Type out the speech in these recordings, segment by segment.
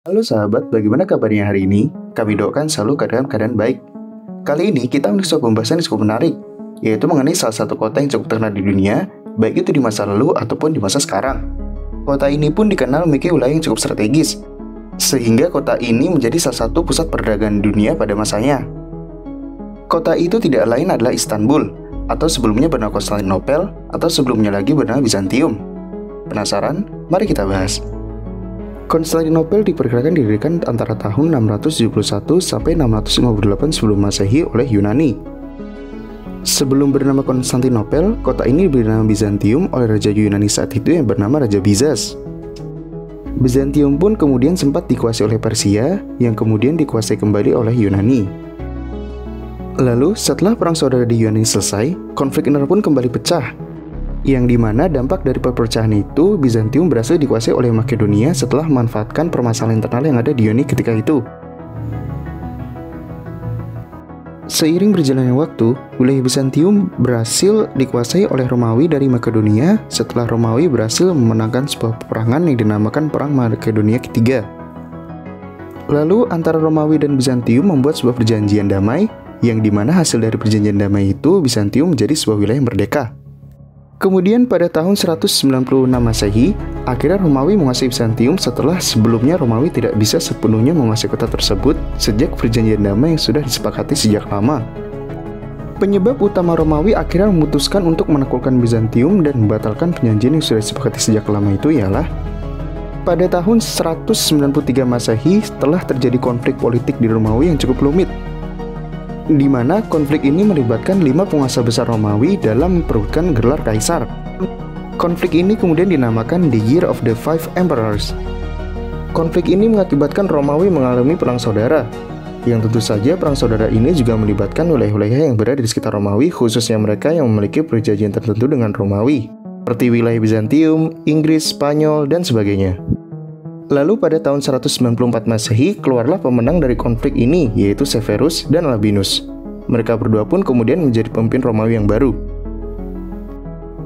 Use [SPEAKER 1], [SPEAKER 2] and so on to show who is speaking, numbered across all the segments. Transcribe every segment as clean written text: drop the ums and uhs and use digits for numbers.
[SPEAKER 1] Halo sahabat, bagaimana kabarnya hari ini? Kami doakan selalu keadaan baik. Kali ini kita untuk sebuah pembahasan yang cukup menarik, yaitu mengenai salah satu kota yang cukup terkenal di dunia, baik itu di masa lalu ataupun di masa sekarang. Kota ini pun dikenal memiliki wilayah yang cukup strategis, sehingga kota ini menjadi salah satu pusat perdagangan dunia pada masanya. Kota itu tidak lain adalah Istanbul, atau sebelumnya bernama Konstantinopel, atau sebelumnya lagi bernama Bizantium. Penasaran? Mari kita bahas. Konstantinopel diperkirakan didirikan antara tahun 671 sampai 658 sebelum Masehi oleh Yunani. Sebelum bernama Konstantinopel, kota ini bernama Bizantium oleh raja Yunani saat itu yang bernama Raja Bizas. Bizantium pun kemudian sempat dikuasai oleh Persia, yang kemudian dikuasai kembali oleh Yunani. Lalu, setelah perang saudara di Yunani selesai, konflik internal pun kembali pecah, yang dimana dampak dari perpecahan itu, Bizantium berhasil dikuasai oleh Makedonia setelah memanfaatkan permasalahan internal yang ada di Yunani ketika itu. Seiring berjalannya waktu, wilayah Bizantium berhasil dikuasai oleh Romawi dari Makedonia setelah Romawi berhasil memenangkan sebuah peperangan yang dinamakan Perang Makedonia Ketiga. Lalu antara Romawi dan Bizantium membuat sebuah perjanjian damai, yang dimana hasil dari perjanjian damai itu Bizantium menjadi sebuah wilayah yang merdeka. Kemudian pada tahun 196 Masehi, akhirnya Romawi menguasai Bizantium setelah sebelumnya Romawi tidak bisa sepenuhnya menguasai kota tersebut sejak perjanjian damai yang sudah disepakati sejak lama. Penyebab utama Romawi akhirnya memutuskan untuk menaklukkan Bizantium dan membatalkan perjanjian yang sudah disepakati sejak lama itu ialah pada tahun 193 Masehi telah terjadi konflik politik di Romawi yang cukup rumit, di mana konflik ini melibatkan 5 penguasa besar Romawi dalam memperebutkan gelar kaisar. Konflik ini kemudian dinamakan The Year of the Five Emperors. Konflik ini mengakibatkan Romawi mengalami perang saudara, yang tentu saja perang saudara ini juga melibatkan wilayah-wilayah yang berada di sekitar Romawi, khususnya mereka yang memiliki perjanjian tertentu dengan Romawi, seperti wilayah Bizantium, Inggris, Spanyol, dan sebagainya. Lalu pada tahun 194 Masehi, keluarlah pemenang dari konflik ini, yaitu Severus dan Albinus. Mereka berdua pun kemudian menjadi pemimpin Romawi yang baru.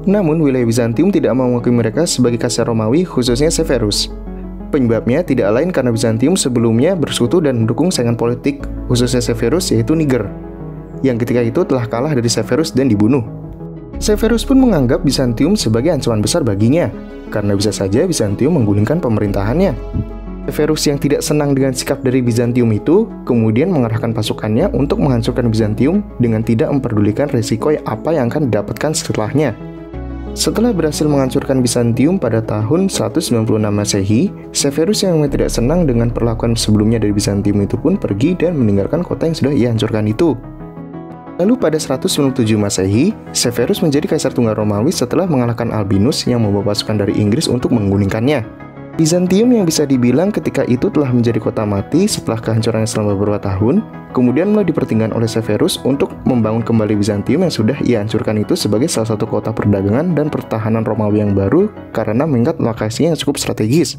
[SPEAKER 1] Namun, wilayah Bizantium tidak mau mengakui mereka sebagai kaisar Romawi, khususnya Severus. Penyebabnya tidak lain karena Bizantium sebelumnya bersekutu dan mendukung saingan politik, khususnya Severus, yaitu Niger, yang ketika itu telah kalah dari Severus dan dibunuh. Severus pun menganggap Bizantium sebagai ancaman besar baginya, karena bisa saja Bizantium menggulingkan pemerintahannya. Severus yang tidak senang dengan sikap dari Bizantium itu, kemudian mengerahkan pasukannya untuk menghancurkan Bizantium dengan tidak memperdulikan risiko apa yang akan didapatkan setelahnya. Setelah berhasil menghancurkan Bizantium pada tahun 196 Masehi, Severus yang memang tidak senang dengan perlakuan sebelumnya dari Bizantium itu pun pergi dan meninggalkan kota yang sudah ia hancurkan itu. Lalu pada 197 Masehi, Severus menjadi kaisar tunggal Romawi setelah mengalahkan Albinus yang membawa pasukan dari Inggris untuk menggulingkannya. Bizantium yang bisa dibilang ketika itu telah menjadi kota mati setelah kehancurannya selama beberapa tahun, kemudian mulai dipertinggan oleh Severus untuk membangun kembali Bizantium yang sudah ia hancurkan itu sebagai salah satu kota perdagangan dan pertahanan Romawi yang baru karena mengingat lokasinya yang cukup strategis.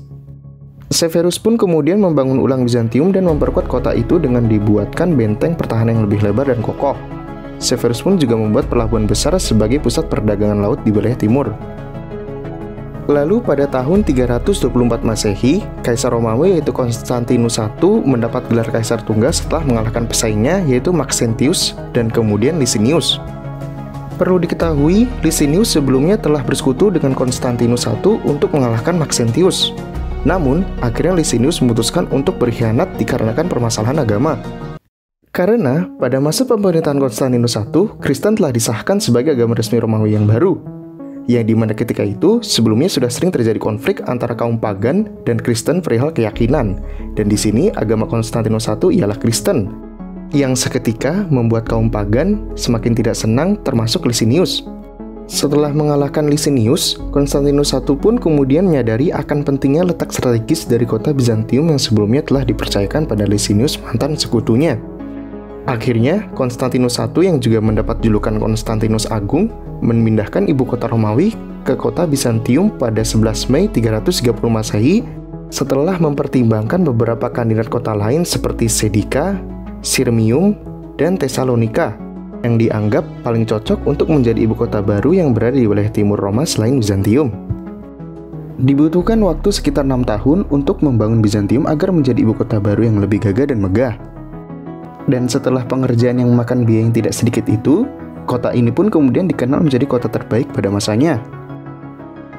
[SPEAKER 1] Severus pun kemudian membangun ulang Bizantium dan memperkuat kota itu dengan dibuatkan benteng pertahanan yang lebih lebar dan kokoh. Severus pun juga membuat pelabuhan besar sebagai pusat perdagangan laut di wilayah timur. Lalu pada tahun 324 Masehi, Kaisar Romawi yaitu Konstantinus I mendapat gelar Kaisar Tunggal setelah mengalahkan pesaingnya yaitu Maxentius dan kemudian Licinius. Perlu diketahui, Licinius sebelumnya telah bersekutu dengan Konstantinus I untuk mengalahkan Maxentius. Namun, akhirnya Licinius memutuskan untuk berkhianat dikarenakan permasalahan agama. Karena pada masa pemerintahan Konstantinus I, Kristen telah disahkan sebagai agama resmi Romawi yang baru, yang dimana ketika itu sebelumnya sudah sering terjadi konflik antara kaum pagan dan Kristen perihal keyakinan, dan di sini agama Konstantinus I ialah Kristen, yang seketika membuat kaum pagan semakin tidak senang termasuk Licinius. Setelah mengalahkan Licinius, Konstantinus I pun kemudian menyadari akan pentingnya letak strategis dari kota Bizantium yang sebelumnya telah dipercayakan pada Licinius mantan sekutunya. Akhirnya, Konstantinus I yang juga mendapat julukan Konstantinus Agung memindahkan ibu kota Romawi ke kota Bizantium pada 11 Mei 330 Masehi setelah mempertimbangkan beberapa kandidat kota lain seperti Sedika, Sirmium, dan Tesalonika yang dianggap paling cocok untuk menjadi ibu kota baru yang berada di wilayah timur Roma selain Bizantium. Dibutuhkan waktu sekitar 6 tahun untuk membangun Bizantium agar menjadi ibu kota baru yang lebih gagah dan megah. Dan setelah pengerjaan yang memakan biaya yang tidak sedikit itu, kota ini pun kemudian dikenal menjadi kota terbaik pada masanya.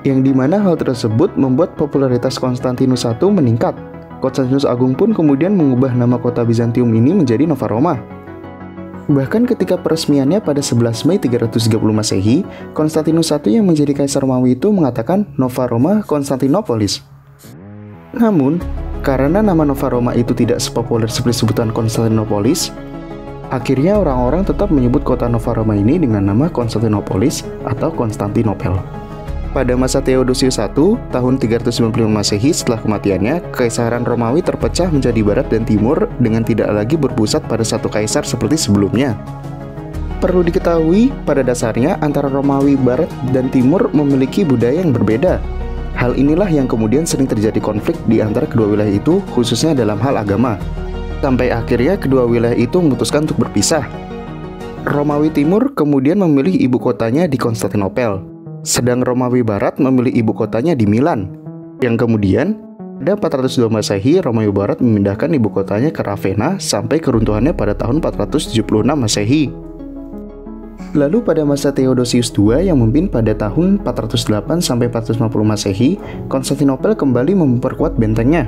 [SPEAKER 1] Yang dimana hal tersebut membuat popularitas Konstantinus I meningkat. Konstantinus Agung pun kemudian mengubah nama kota Bizantium ini menjadi Nova Roma. Bahkan ketika peresmiannya pada 11 Mei 330 Masehi, Konstantinus I yang menjadi kaisar Romawi itu mengatakan Nova Roma Konstantinopolis. Namun, karena nama Nova Roma itu tidak sepopuler seperti sebutan Konstantinopolis, akhirnya orang-orang tetap menyebut kota Nova Roma ini dengan nama Konstantinopolis atau Konstantinopel. Pada masa Theodosius I, tahun 395 Masehi setelah kematiannya, Kekaisaran Romawi terpecah menjadi barat dan timur dengan tidak lagi berpusat pada satu kaisar seperti sebelumnya. Perlu diketahui, pada dasarnya antara Romawi barat dan timur memiliki budaya yang berbeda. Hal inilah yang kemudian sering terjadi konflik di antara kedua wilayah itu, khususnya dalam hal agama. Sampai akhirnya kedua wilayah itu memutuskan untuk berpisah. Romawi Timur kemudian memilih ibu kotanya di Konstantinopel. Sedang Romawi Barat memilih ibu kotanya di Milan. Yang kemudian, pada 402 Masehi, Romawi Barat memindahkan ibu kotanya ke Ravenna sampai keruntuhannya pada tahun 476 Masehi. Lalu pada masa Theodosius II yang memimpin pada tahun 408 sampai 450 Masehi, Konstantinopel kembali memperkuat bentengnya.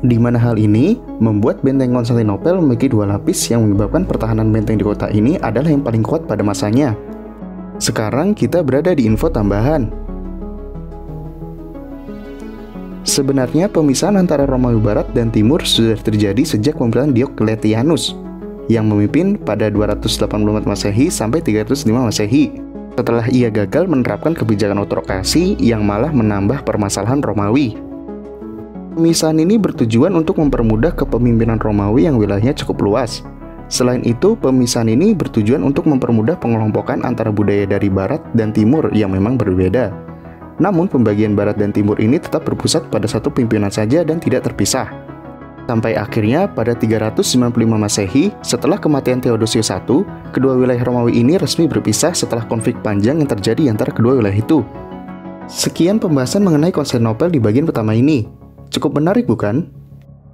[SPEAKER 1] Di mana hal ini membuat benteng Konstantinopel memiliki dua lapis yang menyebabkan pertahanan benteng di kota ini adalah yang paling kuat pada masanya. Sekarang kita berada di info tambahan. Sebenarnya pemisahan antara Romawi Barat dan Timur sudah terjadi sejak pemerintahan Diocletianus yang memimpin pada 284 Masehi sampai 305 Masehi. Setelah ia gagal menerapkan kebijakan otorokrasi yang malah menambah permasalahan Romawi. Pemisahan ini bertujuan untuk mempermudah kepemimpinan Romawi yang wilayahnya cukup luas. Selain itu, pemisahan ini bertujuan untuk mempermudah pengelompokan antara budaya dari Barat dan Timur yang memang berbeda. Namun, pembagian Barat dan Timur ini tetap berpusat pada satu pimpinan saja dan tidak terpisah. Sampai akhirnya, pada 395 Masehi, setelah kematian Theodosius I, kedua wilayah Romawi ini resmi berpisah setelah konflik panjang yang terjadi antara kedua wilayah itu. Sekian pembahasan mengenai Konstantinopel di bagian pertama ini. Cukup menarik, bukan?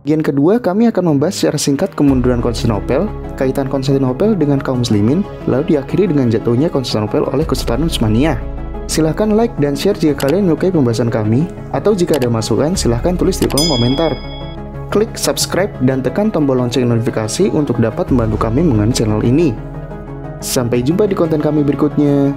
[SPEAKER 1] Bagian kedua, kami akan membahas secara singkat kemunduran Konstantinopel, kaitan Konstantinopel dengan kaum muslimin, lalu diakhiri dengan jatuhnya Konstantinopel oleh Kesultanan Utsmaniyah. Silahkan like dan share jika kalian menyukai pembahasan kami, atau jika ada masukan, silahkan tulis di kolom komentar. Klik subscribe dan tekan tombol lonceng notifikasi untuk dapat membantu kami mengenai channel ini. Sampai jumpa di konten kami berikutnya.